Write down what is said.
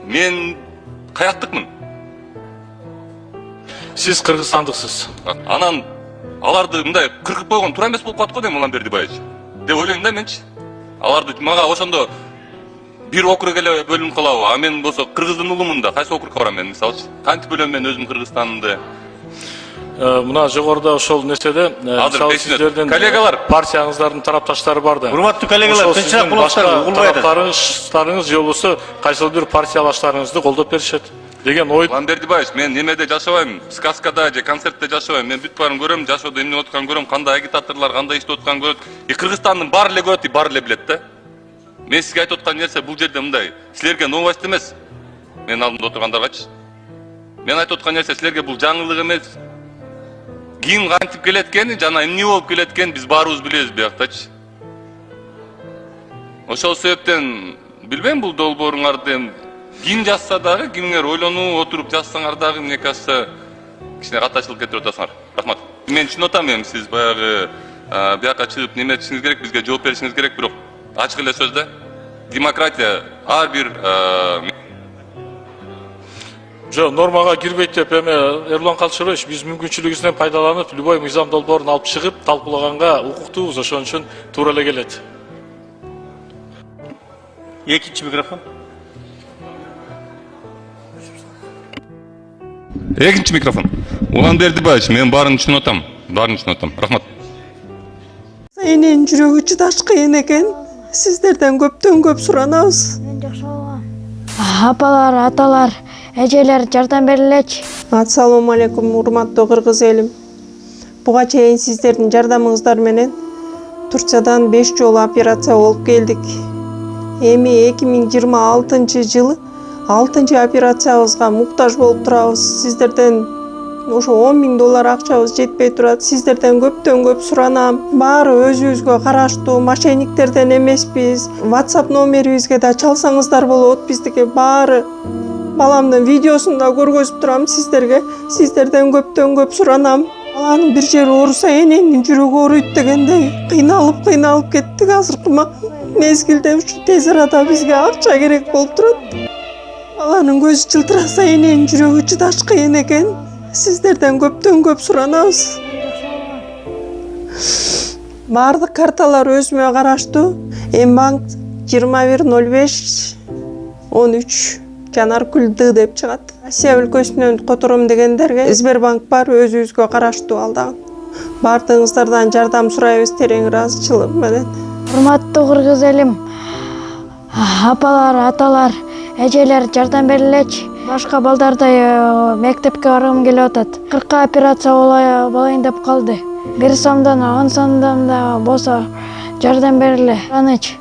Мен каяктыкмын? Сиз кыргызстандыксыз. Анан аларды мындай кыргызып койгон туура эмес болуп калат го дейм Уланбердибаевич. Деп ойлойм да менчи. Аларды мага ошондо бир округ эле бөлүнүп калабы? А мен болсо кыргыздын уулумун да, кайсы округка барам мен мисалчы? Кантип бөлөм мен өзүм Кыргызстандын? Мына жогоруда ошол нерседе сиздердин коллегалар, партияңыздардын тарапташтары бар да. Урматтуу коллегалар, тынчыраак болуңуздар, угулбай атат. Тараптарыңыз же болбосо кайсыл бир партиялаштарыңызды колдоп беришет деген ой. Уланбердибаевич, мен немеде жашабайм, сказкада же концертте жашабайм. Мен бүт баарын көрөм, жашоодо эмне болуп атканын көрөм, кандай агитаторлор кандай иштеп атканын көрөт. Кыргызстандын баары эле көрөт, баары эле билет да. Мен сизге айтып аткан нерсе бул жерде мындай. Силерге новость эмес. Мен алдымда отургандаргачы. Мен айтып аткан нерсе силерге бул жаңылык эмес. Ким кантип келеткени жана эмне болуп келеткенин биз баарыбыз билебиз бияктачы. Ошол себептен билбейм бул долбооруңарды ким жазса дагы, кимдер ойлонуп отуруп жазсаңар дагы, мне кажется, кичине катачылык кетирип атасыңар. Рахмат. Мен түшүнүп атам эми сиз баягы бияка чыгып неме этишиңиз керек, бизге жооп беришиңиз керек, бирок ачык эле сөздө демократия ар бир нормага кирбейт деп эми Эрлан Калчыбаевич биз мүмкүнчүлүгүбүздөн пайдаланып любой мыйзам долбоорун алып чыгып талкуулаганга укуктуубуз, ошон үчүн туура эле келет. Экинчи микрофон. Экинчи микрофон. Уланбердибаевич, мен баарын түшүнүп атам. Баарын түшүнүп атам. Рахмат. Эненин жүрөгү чыдаш кыйын экен. Сиздерден көптөн көп суранабыз. Апалар, аталар, эжелер жардам берилечи. Ассалому алейкум, урматтуу кыргыз элим. Буга чейин сиздердин жардамыңыздар менен Турциядан 5 жолу операция болуп келдик. Эми 2026-жылы 6-чы операциябызга муктаж болуп турабыз. Сиздерден ошо $10.000 акчабыз жетпей турат. Сиздерден көптөн көп суранам. Баары өзүбүзгө караштуу, мошенниктерден эмеспиз. WhatsApp номерибизге да чалсаңыздар болот. Биздики баары баламдын видеосун да көргөзүп турам сиздерге. Сиздерден көптөн көп суранам. Баланын бир жери ооруса эненин жүрөгү ооруйт дегендей кыйналып кеттик. Азыркы мезгилде ушу тез арада бизге акча керек болуп турат. Баланын көзү жылтыраса эненин жүрөгү чыдаш кыйын экен. Сиздерден көптөн көп суранабыз. Баардык карталар өзүмө караштуу. Мбанк 210513 Жанаркүл Д деп чыгат. Россия өлкөсүнөн котором дегендерге Сбербанк бар, өзүбүзгө караштуу ал дагы. Баардыгыңыздардан жардам сурайбыз терең ыраазычылык менен. Урматтуу кыргыз элим, апалар, аталар, эжелер жардам берилечи. Башка балдардай мектепке баргым келип атат. 40 операция болайын деп калды. 1 сомдон 10 сомдон да болсо жардам бериле. Аныч.